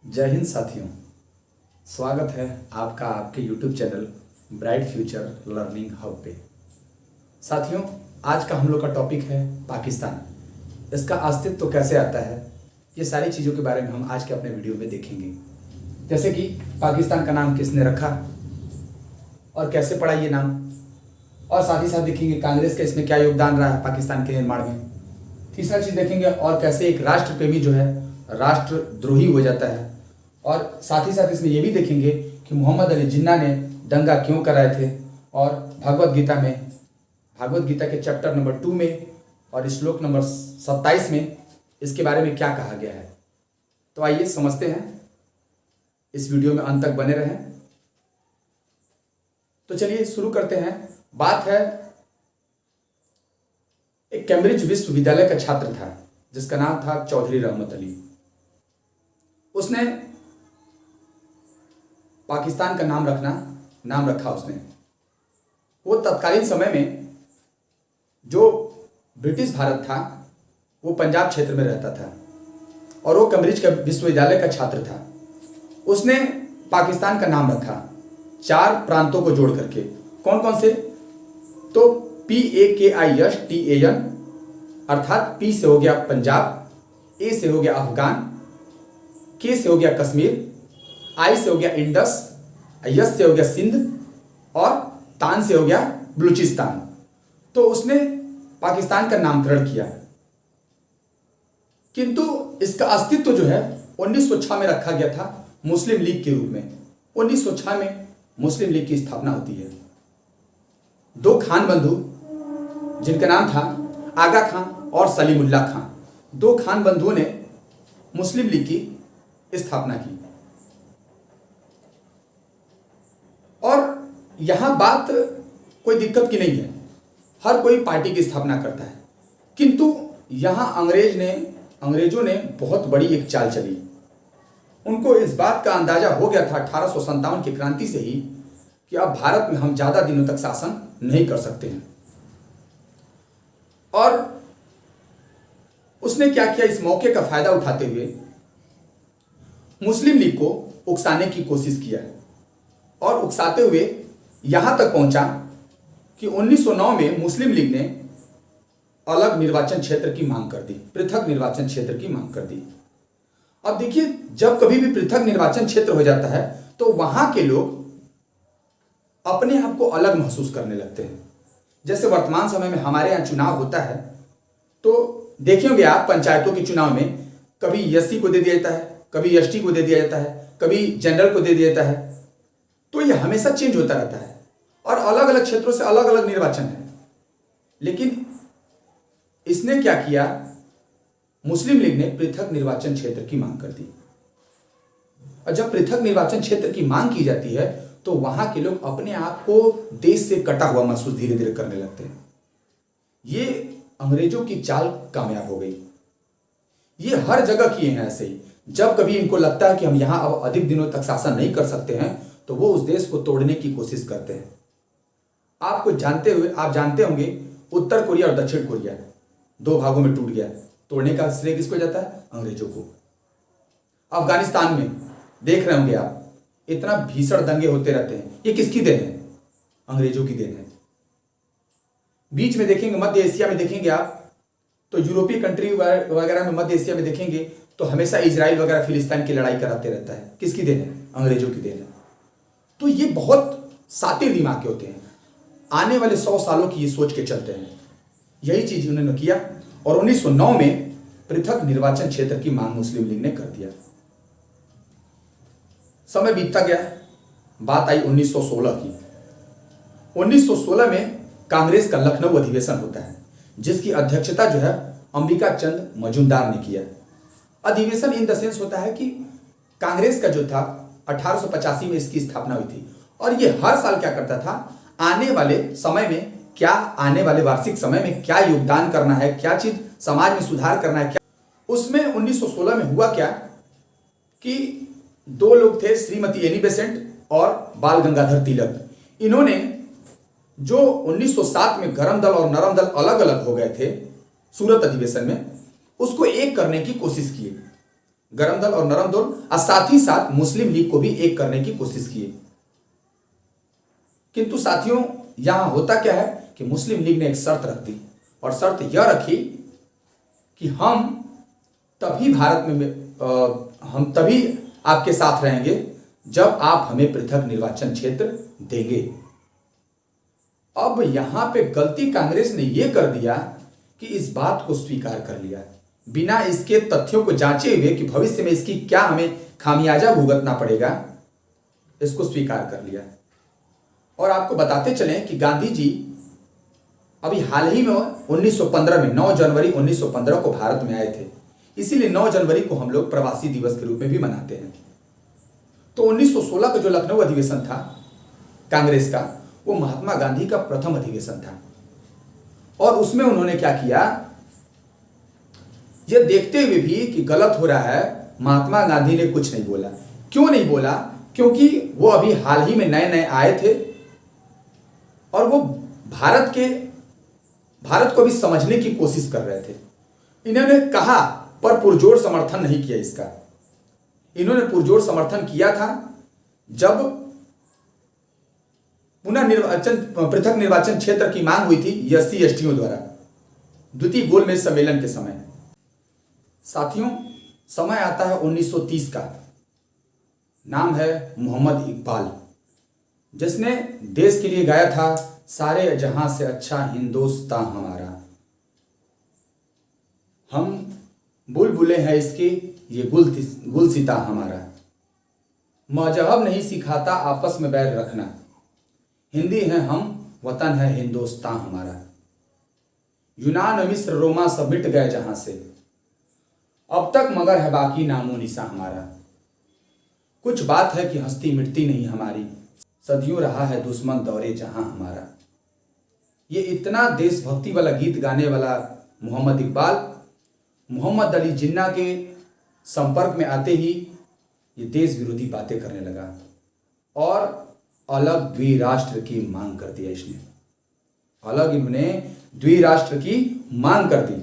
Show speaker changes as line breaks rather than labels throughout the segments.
जय हिंद साथियों। स्वागत है आपका आपके YouTube channel bright future learning hub पे। साथियों, आज का हम लोग का टॉपिक है पाकिस्तान। इसका अस्तित्व तो कैसे आता है, ये सारी चीज़ों के बारे में हम आज के अपने वीडियो में देखेंगे। जैसे कि पाकिस्तान का नाम किसने रखा और कैसे पड़ा ये नाम, और साथ ही साथ देखेंगे कांग्रेस का इसमें क्या योगदान रहा है पाकिस्तान के निर्माण में। तीसरा चीज़ देखेंगे और कैसे एक राष्ट्र प्रेमी जो है राष्ट्रद्रोही हो जाता है, और साथ ही साथ इसमें यह भी देखेंगे कि मोहम्मद अली जिन्ना ने दंगा क्यों कराए थे, और भागवत गीता के चैप्टर नंबर 2 में और श्लोक नंबर 27 में इसके बारे में क्या कहा गया है। तो आइए समझते हैं, इस वीडियो में अंत तक बने रहें। तो चलिए शुरू करते हैं। बात है, एक कैम्ब्रिज विश्वविद्यालय का छात्र था जिसका नाम था चौधरी रहमत अली। उसने पाकिस्तान का नाम रखा उसने। वो तत्कालीन समय में जो ब्रिटिश भारत था वो पंजाब क्षेत्र में रहता था, और वो कैम्ब्रिज का विश्वविद्यालय का छात्र था। उसने पाकिस्तान का नाम रखा 4 प्रांतों को जोड़ करके। कौन कौन से? तो PAKISTAN, अर्थात P से हो गया पंजाब, A से हो गया अफगान, K से हो गया कश्मीर, I से हो गया इंडस, S से हो गया सिंध, और तान से हो गया बलूचिस्तान। तो उसने पाकिस्तान का नामकरण किया, किंतु इसका अस्तित्व जो है 1906 में रखा गया था मुस्लिम लीग के रूप में। 1906 में मुस्लिम लीग की स्थापना होती है। 2 खान बंधु जिनका नाम था आगा खां और सलीमुल्लाह खां, 2 खान बंधुओं ने मुस्लिम लीग की स्थापना की। और यहां बात कोई दिक्कत की नहीं है, हर कोई पार्टी की स्थापना करता है, किंतु यहां अंग्रेजों ने बहुत बड़ी एक चाल चली। उनको इस बात का अंदाजा हो गया था 1857 की क्रांति से ही कि अब भारत में हम ज्यादा दिनों तक शासन नहीं कर सकते हैं। और उसने क्या किया, इस मौके का फायदा उठाते हुए मुस्लिम लीग को उकसाने की कोशिश किया, और उकसाते हुए यहां तक पहुंचा कि 1909 में मुस्लिम लीग ने अलग निर्वाचन क्षेत्र की मांग कर दी, पृथक निर्वाचन क्षेत्र की मांग कर दी। अब देखिए, जब कभी भी पृथक निर्वाचन क्षेत्र हो जाता है तो वहां के लोग अपने आप को अलग महसूस करने लगते हैं। जैसे वर्तमान समय में हमारे यहाँ चुनाव होता है, तो देखेंगे आप पंचायतों के चुनाव में कभी SC को दे दिया जाता है, कभी ST को दे दिया जाता है, कभी जनरल को दे दिया जाता है। तो ये हमेशा चेंज होता रहता है, और अलग अलग क्षेत्रों से अलग अलग निर्वाचन है। लेकिन इसने क्या किया, मुस्लिम लीग ने पृथक निर्वाचन क्षेत्र की मांग कर दी। और जब पृथक निर्वाचन क्षेत्र की मांग की जाती है तो वहां के लोग अपने आप को देश से कटा हुआ महसूस धीरे धीरे करने लगते हैं। ये अंग्रेजों की चाल कामयाब हो गई। ये हर जगह किए हैं ऐसे ही। जब कभी इनको लगता है कि हम यहां अब अधिक दिनों तक शासन नहीं कर सकते हैं तो वो उस देश को तोड़ने की कोशिश करते हैं। आप जानते होंगे, उत्तर कोरिया और दक्षिण कोरिया 2 भागों में टूट गया। तोड़ने का श्रेय किसको जाता है? अंग्रेजों को। अफगानिस्तान में देख रहे होंगे आप, इतना भीषण दंगे होते रहते हैं। ये किसकी देन है? अंग्रेजों की देन है। बीच में देखेंगे, मध्य एशिया में देखेंगे आप, तो यूरोपीय कंट्री वगैरह में, मध्य एशिया में देखेंगे तो हमेशा इजराइल वगैरह फिलिस्तीन की लड़ाई कराते रहता है। किसकी देन है? अंग्रेजों की देन है। तो ये बहुत सातिर दिमाग के होते हैं, आने वाले 100 सालों की ये सोच के चलते हैं। यही चीज उन्होंने किया, और 1909 में पृथक निर्वाचन क्षेत्र की मांग मुस्लिम लीग ने कर दिया। समय बीतता गया, बात आई 1916 की। 1916 में कांग्रेस का लखनऊ अधिवेशन होता है, जिसकी अध्यक्षता जो है अंबिका चंद मजूमदार ने किया। अधिवेशन इन द सेंस होता है कि कांग्रेस का जो था 1885 में इसकी स्थापना हुई थी, और ये हर साल क्या करता था, आने वाले वार्षिक समय में क्या योगदान करना है, क्या चीज समाज में सुधार करना है, क्या उसमें 1916 में हुआ क्या कि 2 लोग थे, श्रीमती एनी बेसेंट और बाल गंगाधर तिलक। इन्होंने जो 1907 में गरम दल और नरम दल अलग अलग हो गए थे सूरत अधिवेशन में, उसको एक करने की कोशिश की। गरम दल और नरम दल, और साथ ही साथ मुस्लिम लीग को भी एक करने की कोशिश किए। किंतु साथियों, यहां होता क्या है कि मुस्लिम लीग ने एक शर्त रख दी, और शर्त यह रखी कि हम तभी आपके साथ रहेंगे जब आप हमें पृथक निर्वाचन क्षेत्र देंगे। अब यहां पे गलती कांग्रेस ने यह कर दिया कि इस बात को स्वीकार कर लिया बिना इसके तथ्यों को जांचे हुए कि भविष्य में इसकी क्या हमें खामियाजा भुगतना पड़ेगा, इसको स्वीकार कर लिया। और आपको बताते चलें कि गांधी जी अभी हाल ही में 1915 में 9 जनवरी 1915 को भारत में आए थे, इसीलिए 9 जनवरी को हम लोग प्रवासी दिवस के रूप में भी मनाते हैं। तो 1916 का जो लखनऊ अधिवेशन था कांग्रेस का, वो महात्मा गांधी का प्रथम अधिवेशन था। और उसमें उन्होंने क्या किया, यह देखते हुए भी कि गलत हो रहा है, महात्मा गांधी ने कुछ नहीं बोला। क्यों नहीं बोला? क्योंकि वो अभी हाल ही में नए नए आए थे और वो भारत को भी समझने की कोशिश कर रहे थे। इन्होंने कहा पर पुरजोर समर्थन नहीं किया इसका। इन्होंने पुरजोर समर्थन किया था जब पृथक निर्वाचन क्षेत्र की मांग हुई थी एससी एसटियों द्वारा द्वितीय गोलमेज सम्मेलन के समय। साथियों, समय आता है 1930 का। नाम है मोहम्मद इकबाल, जिसने देश के लिए गाया था, सारे जहां से अच्छा हिंदुस्तान हमारा, हम बुलबुलें हैं इसके, ये गुलसिता हमारा, मजहब नहीं सिखाता आपस में बैर रखना, हिंदी हैं हम, वतन है हिंदुस्तान हमारा, यूनान मिस्र रोमा सब मिट गए जहां से, अब तक मगर है बाकी नामो निशा हमारा, कुछ बात है कि हस्ती मिटती नहीं हमारी, सदियों रहा है दुश्मन दौरे जहां हमारा। ये इतना देशभक्ति वाला गीत गाने वाला मोहम्मद इकबाल मोहम्मद अली जिन्ना के संपर्क में आते ही ये देश विरोधी बातें करने लगा और अलग द्विराष्ट्र की मांग कर दिया। इसने अलग इन्होंने द्विराष्ट्र की मांग कर दी।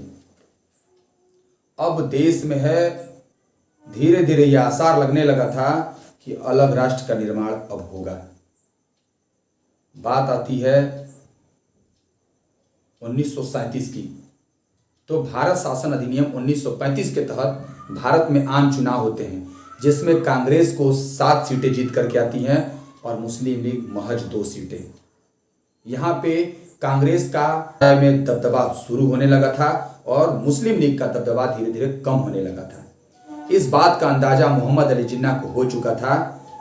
अब देश में है धीरे धीरे यह आसार लगने लगा था कि अलग राष्ट्र का निर्माण अब होगा। बात आती है 1937 की, तो भारत शासन अधिनियम 1935 के तहत भारत में आम चुनाव होते हैं, जिसमें कांग्रेस को 7 सीटें जीत करके आती हैं और मुस्लिम लीग महज 2 सीटें। यहाँ पे कांग्रेस का में दबदबा शुरू होने लगा था और मुस्लिम लीग का दबदबा धीरे धीरे कम होने लगा था। इस बात का अंदाजा मोहम्मद अली जिन्ना को हो चुका था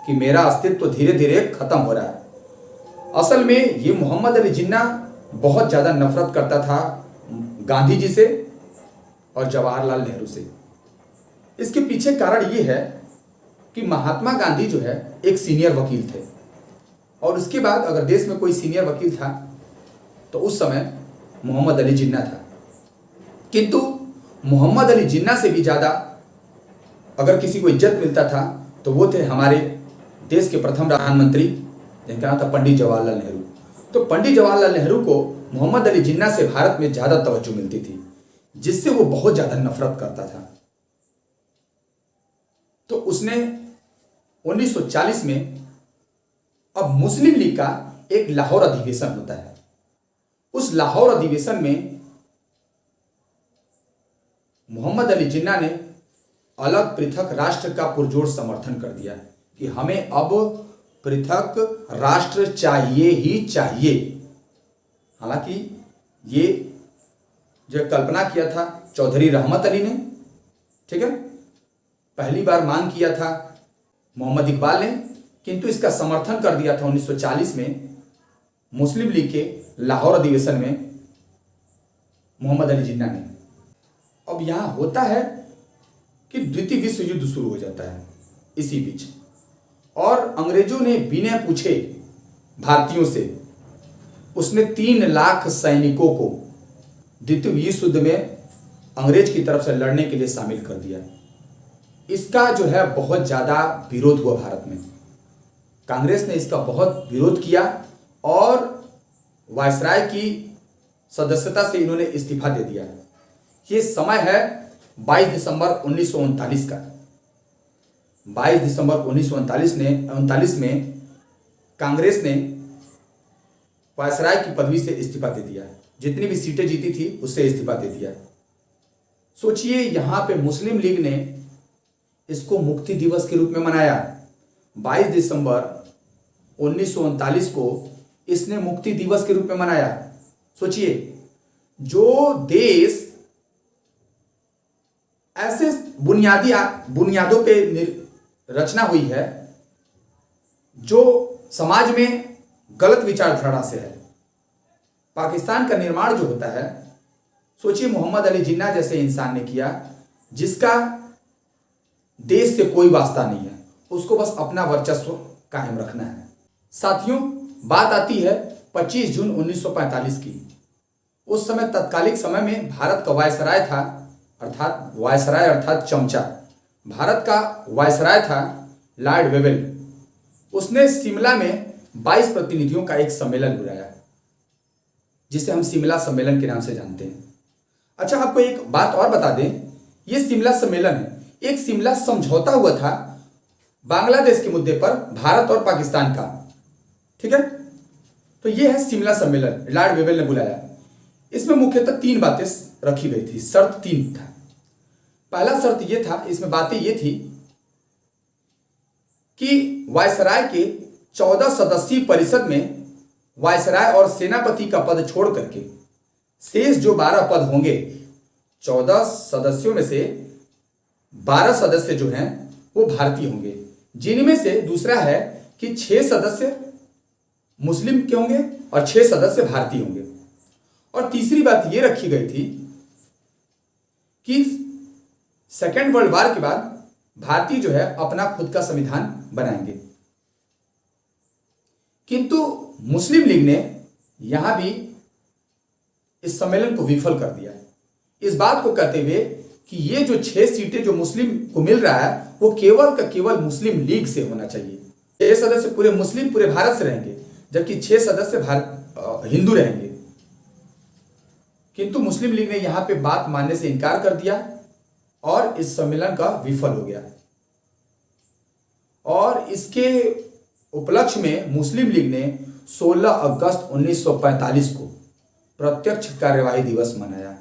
कि मेरा अस्तित्व तो धीरे धीरे खत्म हो रहा है। असल में ये मोहम्मद अली जिन्ना बहुत ज़्यादा नफरत करता था गांधी जी से और जवाहरलाल नेहरू से। इसके पीछे कारण ये है कि महात्मा गांधी जो है एक सीनियर वकील थे और उसके बाद अगर देश में कोई सीनियर वकील था तो उस समय मोहम्मद अली जिन्ना था। किंतु मोहम्मद अली जिन्ना से भी ज़्यादा अगर किसी को इज्जत मिलता था तो वो थे हमारे देश के प्रथम प्रधानमंत्री, जिनका नाम था पंडित जवाहरलाल नेहरू। तो पंडित जवाहरलाल नेहरू को मोहम्मद अली जिन्ना से भारत में ज़्यादा तवज्जो मिलती थी, जिससे वो बहुत ज़्यादा नफरत करता था। तो उसने 1940 में अब मुस्लिम लीग का एक लाहौर अधिवेशन होता है। उस लाहौर अधिवेशन में मोहम्मद अली जिन्ना ने अलग पृथक राष्ट्र का पुरजोर समर्थन कर दिया कि हमें अब पृथक राष्ट्र चाहिए ही चाहिए। हालांकि ये जो कल्पना किया था चौधरी रहमत अली ने, ठीक है, पहली बार मांग किया था मोहम्मद इकबाल ने, किंतु इसका समर्थन कर दिया था 1940 में मुस्लिम लीग के लाहौर अधिवेशन में मोहम्मद अली जिन्ना ने। अब यहाँ होता है कि द्वितीय विश्व युद्ध शुरू हो जाता है इसी बीच, और अंग्रेजों ने बिना पूछे भारतीयों से उसने 3 लाख सैनिकों को द्वितीय विश्व युद्ध में अंग्रेज की तरफ से लड़ने के लिए शामिल कर दिया। इसका जो है बहुत ज़्यादा विरोध हुआ भारत में। कांग्रेस ने इसका बहुत विरोध किया और वायसराय की सदस्यता से इन्होंने इस्तीफा दे दिया। ये समय है 22 दिसंबर 1939 का। 22 दिसंबर 1939 में कांग्रेस ने वायसराय की पदवी से इस्तीफा दे दिया। जितनी भी सीटें जीती थी उससे इस्तीफा दे दिया। सोचिए, यहां पे मुस्लिम लीग ने इसको मुक्ति दिवस के रूप में मनाया। 22 दिसंबर 1939 को इसने मुक्ति दिवस के रूप में मनाया। सोचिए, जो देश ऐसे बुनियादों पे रचना हुई है जो समाज में गलत विचारधारा से है, पाकिस्तान का निर्माण जो होता है, सोचिए मोहम्मद अली जिन्ना जैसे इंसान ने किया, जिसका देश से कोई वास्ता नहीं है, उसको बस अपना वर्चस्व कायम रखना है। साथियों, बात आती है 25 जून 1945 की। उस समय तत्कालिक समय में भारत का वायसराय था, अर्थात चमचा। भारत का वायसराय था लॉर्ड वेवेल। उसने शिमला में 22 प्रतिनिधियों का एक सम्मेलन बुलाया, जिसे हम शिमला सम्मेलन के नाम से जानते हैं। अच्छा, आपको एक बात और बता दें, यह शिमला सम्मेलन है, एक शिमला समझौता हुआ था बांग्लादेश के मुद्दे पर भारत और पाकिस्तान का। ठीक है, तो यह है शिमला सम्मेलन, लॉर्ड वेवेल ने बुलाया। इसमें मुख्यतः 3 बातें रखी गई थी, शर्त 3 था। पहला शर्त यह था, इसमें बातें ये थी कि वायसराय के 14 सदस्यीय परिषद में वायसराय और सेनापति का पद छोड़ करके शेष जो 12 पद होंगे, 14 सदस्यों में से 12 सदस्य जो हैं वो भारतीय होंगे, जिनमें से दूसरा है कि 6 सदस्य मुस्लिम के होंगे और 6 सदस्य भारतीय होंगे। और तीसरी बात यह रखी गई थी कि सेकेंड वर्ल्ड वॉर के बाद भारतीय जो है अपना खुद का संविधान बनाएंगे। किंतु मुस्लिम लीग ने यहां भी इस सम्मेलन को विफल कर दिया, इस बात को कहते हुए कि ये जो 6 सीटें जो मुस्लिम को मिल रहा है वो केवल का केवल मुस्लिम लीग से होना चाहिए। 6 सदस्य पूरे मुस्लिम पूरे भारत से रहेंगे, जबकि 6 सदस्य हिंदू रहेंगे। किंतु मुस्लिम लीग ने यहां पे बात मानने से इनकार कर दिया और इस सम्मेलन का विफल हो गया। और इसके उपलक्ष्य में मुस्लिम लीग ने 16 अगस्त 1945 को प्रत्यक्ष कार्यवाही दिवस मनाया।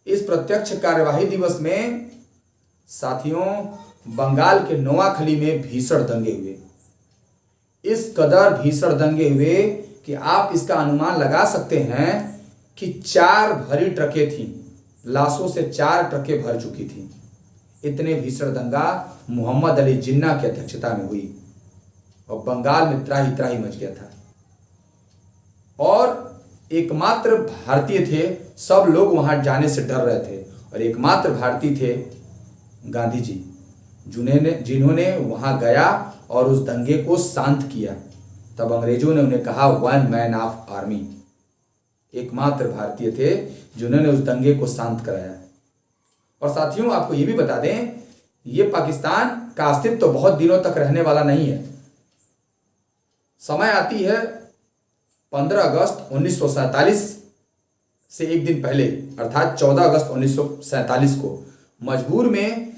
इस प्रत्यक्ष कार्यवाही दिवस में साथियों बंगाल के नोआखली में भीषण दंगे हुए। इस कदर भीषण दंगे हुए कि आप इसका अनुमान लगा सकते हैं कि 4 भरी ट्रकें थीं, लाशों से 4 ट्रकें भर चुकी थीं। इतने भीषण दंगा मोहम्मद अली जिन्ना की अध्यक्षता में हुई और बंगाल में त्राही त्राही मच गया था। और एकमात्र भारतीय थे, सब लोग वहां जाने से डर रहे थे, और एकमात्र भारतीय थे गांधी जी, जिन्होंने वहां गया और उस दंगे को शांत किया। तब अंग्रेजों ने उन्हें कहा 1 मैन ऑफ आर्मी। एकमात्र भारतीय थे जिन्होंने उस दंगे को शांत कराया। और साथियों आपको ये भी बता दें, ये पाकिस्तान का अस्तित्व तो बहुत दिनों तक रहने वाला नहीं है। समय आती है 15 अगस्त 1947 से एक दिन पहले, अर्थात 14 अगस्त 1947 को मजबूर में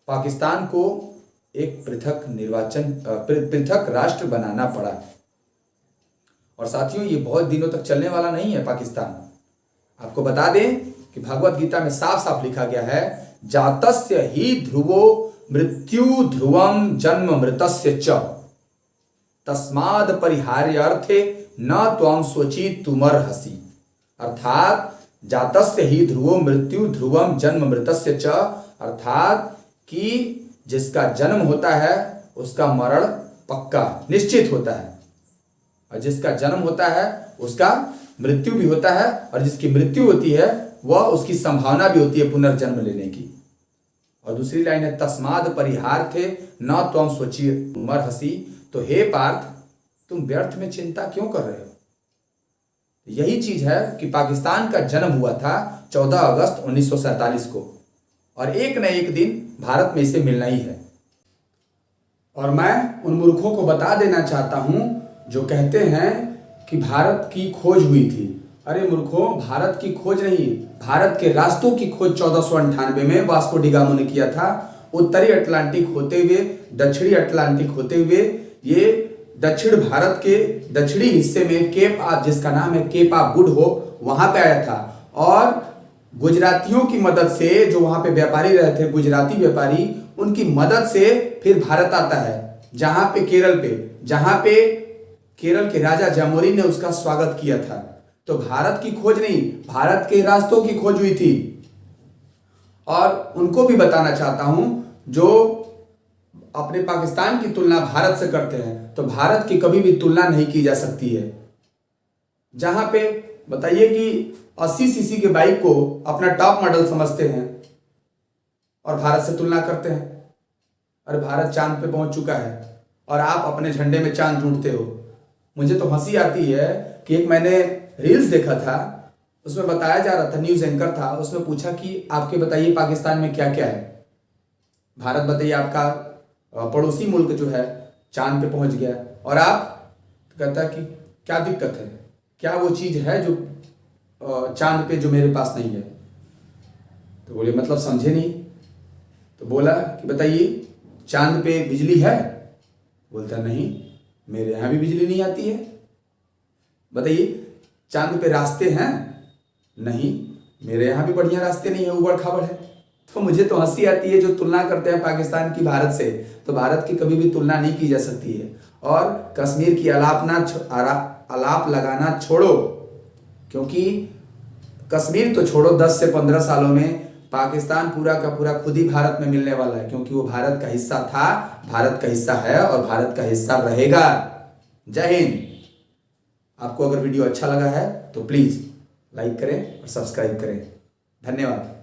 पाकिस्तान को एक पृथक राष्ट्र बनाना पड़ा। और साथियों ये बहुत दिनों तक चलने वाला नहीं है पाकिस्तान। आपको बता दें कि भगवत गीता में साफ साफ लिखा गया है, जातस्य ही ध्रुवो मृत्यु ध्रुवम जन्म मृतस्य च तस्माद परिहार्यार्थे न त्वं स्वचित तुमर्हसि। अर्थात जातस्य ही ध्रुवो मृत्यु ध्रुवम जन्म मृतस्य च, अर्थात कि जिसका जन्म होता है उसका मरण पक्का निश्चित होता है, और जिसका जन्म होता है उसका मृत्यु भी होता है, और जिसकी मृत्यु होती है वह उसकी संभावना भी होती है पुनर्जन्म लेने की। और दूसरी लाइन है तस्माद परिहार्थे न त्वं स्वचित तुमर्हसि। तो हे पार्थ, तुम व्यर्थ में चिंता क्यों कर रहे हो? यही चीज है कि पाकिस्तान का जन्म हुआ था 14 अगस्त 1947 को, और एक न एक दिन भारत में इसे मिलना ही है। और मैं उन मूर्खों को बता देना चाहता हूं जो कहते हैं कि भारत की खोज हुई थी। अरे मूर्खों, भारत की खोज नहीं, भारत के रास्तों की खोज 1498 में वास्को डी गामा ने किया था, उत्तरी अटलांटिक होते हुए, दक्षिणी अटलांटिक होते हुए ये दक्षिण भारत के दक्षिणी हिस्से में केप ऑफ, जिसका नाम है केप ऑफ गुड होप, वहां पे आया था। और गुजरातियों की मदद से, जो वहां पे व्यापारी रहे थे, गुजराती व्यापारी, उनकी मदद से फिर भारत आता है, जहां पे केरल के राजा जामोरी ने उसका स्वागत किया था। तो भारत की खोज नहीं, भारत के रास्तों की खोज हुई थी। और उनको भी बताना चाहता हूं जो अपने पाकिस्तान की तुलना भारत से करते हैं, तो भारत की कभी भी तुलना नहीं की जा सकती है। जहां पे बताइए कि 80 सीसी के बाइक को अपना टॉप मॉडल समझते हैं और भारत से तुलना करते हैं। अरे भारत चांद पे पहुंच चुका है और आप अपने झंडे में चांद ढूंढते हो। मुझे तो हंसी आती है कि एक मैंने रील्स देखा था, उसमें बताया जा रहा था, न्यूज एंकर था, उसमें पूछा कि आपके बताइए पाकिस्तान में क्या क्या है। भारत बताइए आपका पड़ोसी मुल्क जो है चांद पे पहुंच गया, और आप कहता है कि क्या दिक्कत है, क्या वो चीज है जो चांद पे जो मेरे पास नहीं है। तो बोले मतलब समझे नहीं। तो बोला कि बताइए चांद पे बिजली है? बोलता नहीं, मेरे यहाँ भी बिजली नहीं आती है। बताइए चांद पे रास्ते हैं? नहीं, मेरे यहाँ भी बढ़िया रास्ते नहीं है, उबड़ खाबड़ है। तो मुझे तो हंसी आती है जो तुलना करते हैं पाकिस्तान की भारत से। तो भारत की कभी भी तुलना नहीं की जा सकती है। और कश्मीर की आलाप लगाना छोड़ो, क्योंकि कश्मीर तो छोड़ो, 10 से 15 सालों में पाकिस्तान पूरा का पूरा खुद ही भारत में मिलने वाला है, क्योंकि वो भारत का हिस्सा था, भारत का हिस्सा है और भारत का हिस्सा रहेगा। जय हिंद। आपको अगर वीडियो अच्छा लगा है तो प्लीज लाइक करें और सब्सक्राइब करें। धन्यवाद।